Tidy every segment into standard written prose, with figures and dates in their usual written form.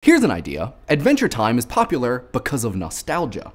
Here's an idea. Adventure Time is popular because of nostalgia.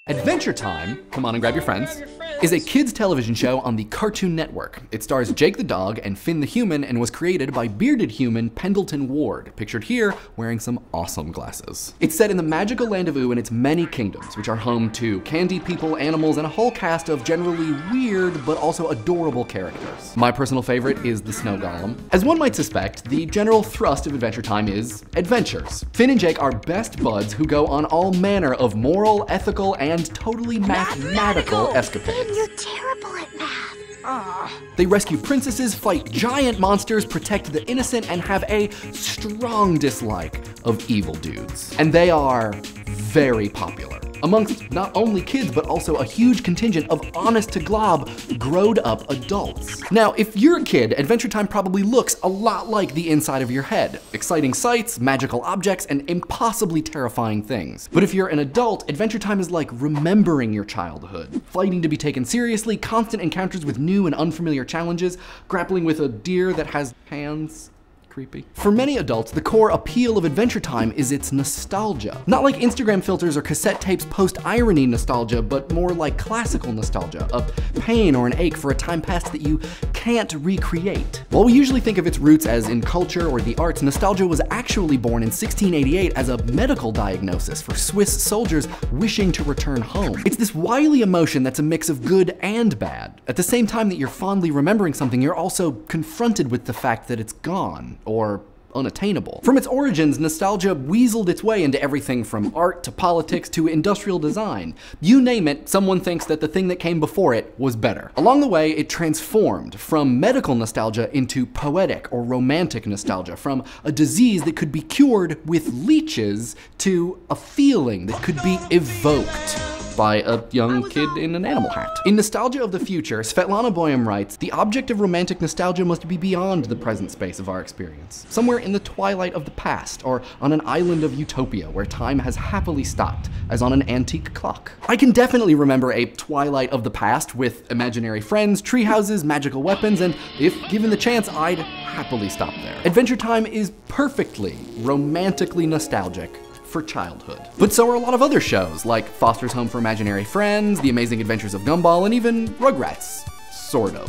Adventure Time, come on and grab your friends, is a kids' television show on the Cartoon Network. It stars Jake the dog and Finn the human and was created by bearded human Pendleton Ward, pictured here wearing some awesome glasses. It's set in the magical land of Ooo and its many kingdoms, which are home to candy people, animals, and a whole cast of generally weird but also adorable characters. My personal favorite is the Snow Golem. As one might suspect, the general thrust of Adventure Time is adventures. Finn and Jake are best buds who go on all manner of moral, ethical, and totally mathematical escapades. You're terrible at math. They rescue princesses, fight giant monsters, protect the innocent, and have a strong dislike of evil dudes. And they are very popular amongst not only kids, but also a huge contingent of honest-to-glob, growed-up adults. Now, if you're a kid, Adventure Time probably looks a lot like the inside of your head. Exciting sights, magical objects, and impossibly terrifying things. But if you're an adult, Adventure Time is like remembering your childhood. Fighting to be taken seriously, constant encounters with new and unfamiliar challenges, grappling with a deer that has hands. Creepy. For many adults, the core appeal of Adventure Time is its nostalgia. Not like Instagram filters or cassette tapes post-irony nostalgia, but more like classical nostalgia, a pain or an ache for a time past that you can't recreate. While we usually think of its roots as in culture or the arts, nostalgia was actually born in 1688 as a medical diagnosis for Swiss soldiers wishing to return home. It's this wily emotion that's a mix of good and bad. At the same time that you're fondly remembering something, you're also confronted with the fact that it's gone, or unattainable. From its origins, nostalgia weaseled its way into everything from art to politics to industrial design. You name it, someone thinks that the thing that came before it was better. Along the way, it transformed from medical nostalgia into poetic or romantic nostalgia, from a disease that could be cured with leeches to a feeling that could be evoked by a young kid in an animal hat. In Nostalgia of the Future, Svetlana Boym writes, "The object of romantic nostalgia must be beyond the present space of our experience, somewhere in the twilight of the past, or on an island of utopia where time has happily stopped, as on an antique clock." I can definitely remember a twilight of the past with imaginary friends, tree houses, magical weapons, and if given the chance, I'd happily stop there. Adventure Time is perfectly romantically nostalgic for childhood. But so are a lot of other shows, like Foster's Home for Imaginary Friends, The Amazing Adventures of Gumball, and even Rugrats. Sort of.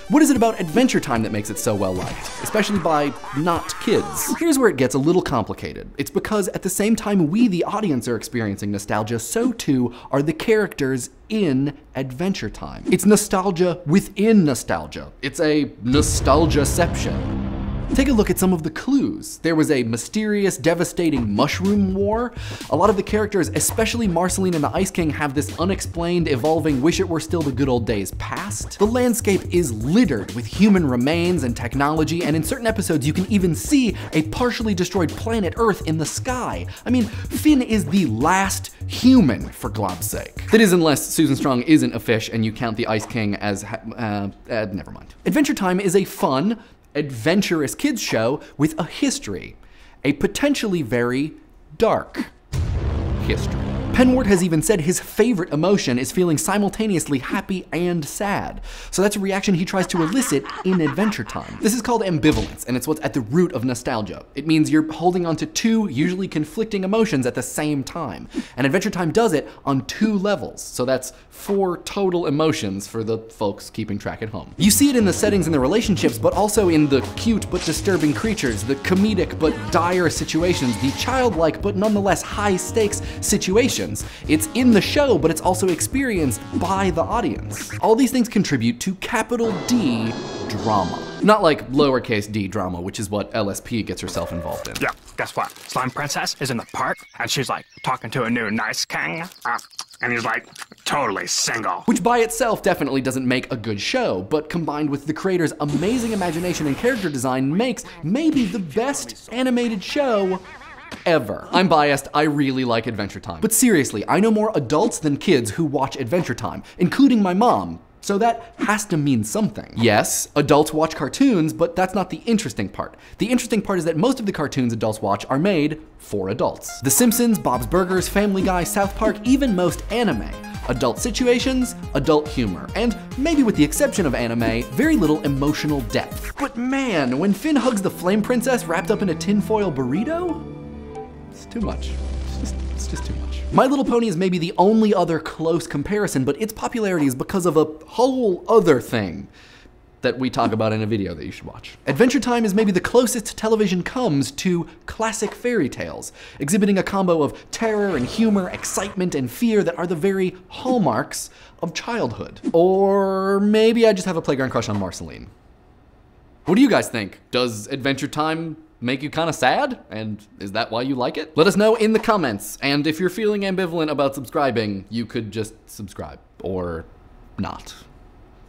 What is it about Adventure Time that makes it so well liked, especially by not kids? Here's where it gets a little complicated. It's because at the same time we, the audience, are experiencing nostalgia, so too are the characters in Adventure Time. It's nostalgia within nostalgia. It's a nostalgia-ception. Take a look at some of the clues. There was a mysterious, devastating mushroom war. A lot of the characters, especially Marceline and the Ice King, have this unexplained, evolving, wish it were still the good old days past. The landscape is littered with human remains and technology, and in certain episodes you can even see a partially destroyed planet Earth in the sky. I mean, Finn is the last human, for glob's sake. That is, unless Susan Strong isn't a fish and you count the Ice King as never mind. Adventure Time is a fun, adventurous kids show with a history, a potentially very dark history. Penward has even said his favorite emotion is feeling simultaneously happy and sad. So that's a reaction he tries to elicit in Adventure Time. This is called ambivalence, and it's what's at the root of nostalgia. It means you're holding on to two usually conflicting emotions at the same time. And Adventure Time does it on 2 levels. So that's 4 total emotions for the folks keeping track at home. You see it in the settings and the relationships, but also in the cute but disturbing creatures, the comedic but dire situations, the childlike but nonetheless high stakes situations. It's in the show, but it's also experienced by the audience. All these things contribute to capital D drama. Not like lowercase d drama, which is what LSP gets herself involved in. Yeah, guess what? Slime Princess is in the park, and she's like talking to a new nice king, and he's like totally single. Which by itself definitely doesn't make a good show, but combined with the creator's amazing imagination and character design makes maybe the best animated show ever. I'm biased, I really like Adventure Time. But seriously, I know more adults than kids who watch Adventure Time, including my mom, So that has to mean something. Yes, adults watch cartoons, but that's not the interesting part. The interesting part is that most of the cartoons adults watch are made for adults. The Simpsons, Bob's Burgers, Family Guy, South Park, even most anime. Adult situations, adult humor, and maybe with the exception of anime, very little emotional depth. But man, when Finn hugs the flame princess wrapped up in a tinfoil burrito, it's too much. It's just too much. My Little Pony is maybe the only other close comparison, but its popularity is because of a whole other thing that we talk about in a video that you should watch. Adventure Time is maybe the closest television comes to classic fairy tales, exhibiting a combo of terror and humor, excitement and fear that are the very hallmarks of childhood. Or maybe I just have a playground crush on Marceline. What do you guys think? Does Adventure Time make you kind of sad? And is that why you like it? Let us know in the comments. And if you're feeling ambivalent about subscribing, you could just subscribe or not.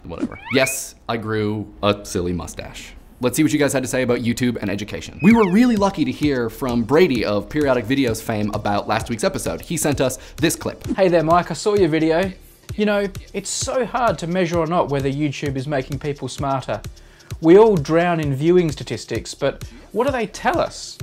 Whatever. Yes, I grew a silly mustache. Let's see what you guys had to say about YouTube and education. We were really lucky to hear from Brady of Periodic Videos fame about last week's episode. He sent us this clip. Hey there, Mike, I saw your video. You know, it's so hard to measure or not whether YouTube is making people smarter. We all drown in viewing statistics, but what do they tell us?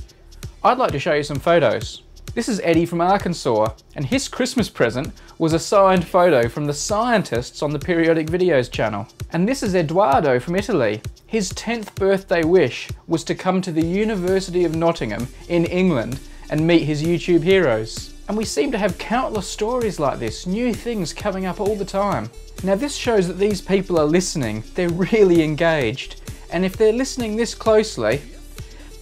I'd like to show you some photos. This is Eddie from Arkansas, and his Christmas present was a signed photo from the scientists on the Periodic Videos channel. And this is Eduardo from Italy. His 10th birthday wish was to come to the University of Nottingham in England and meet his YouTube heroes. And we seem to have countless stories like this, new things coming up all the time. Now this shows that these people are listening, they're really engaged. And if they're listening this closely,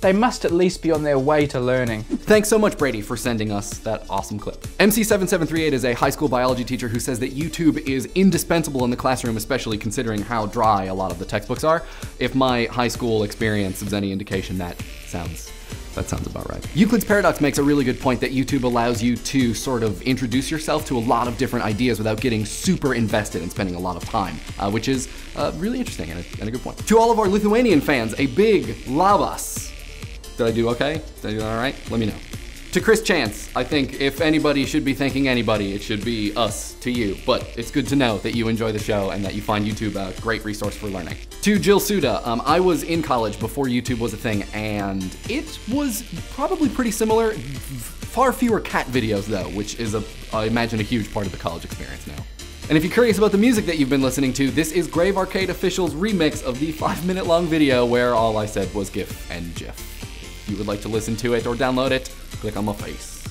they must at least be on their way to learning. Thanks so much, Brady, for sending us that awesome clip. MC7738 is a high school biology teacher who says that YouTube is indispensable in the classroom, especially considering how dry a lot of the textbooks are. If my high school experience is any indication, that sounds about right. Euclid's Paradox makes a really good point that YouTube allows you to sort of introduce yourself to a lot of different ideas without getting super invested and spending a lot of time, which is really interesting and a good point. To all of our Lithuanian fans, a big labas. Did I do okay? Did I do that all right? Let me know. To Chris Chance, I think if anybody should be thanking anybody, it should be us to you. But it's good to know that you enjoy the show and that you find YouTube a great resource for learning. To Jill Suda, I was in college before YouTube was a thing, and it was probably pretty similar. Far fewer cat videos though, which is I imagine a huge part of the college experience now. And if you're curious about the music that you've been listening to, this is Grave Arcade Official's remix of the 5-minute long video where all I said was GIF and GIF. If you would like to listen to it or download it, click on my face.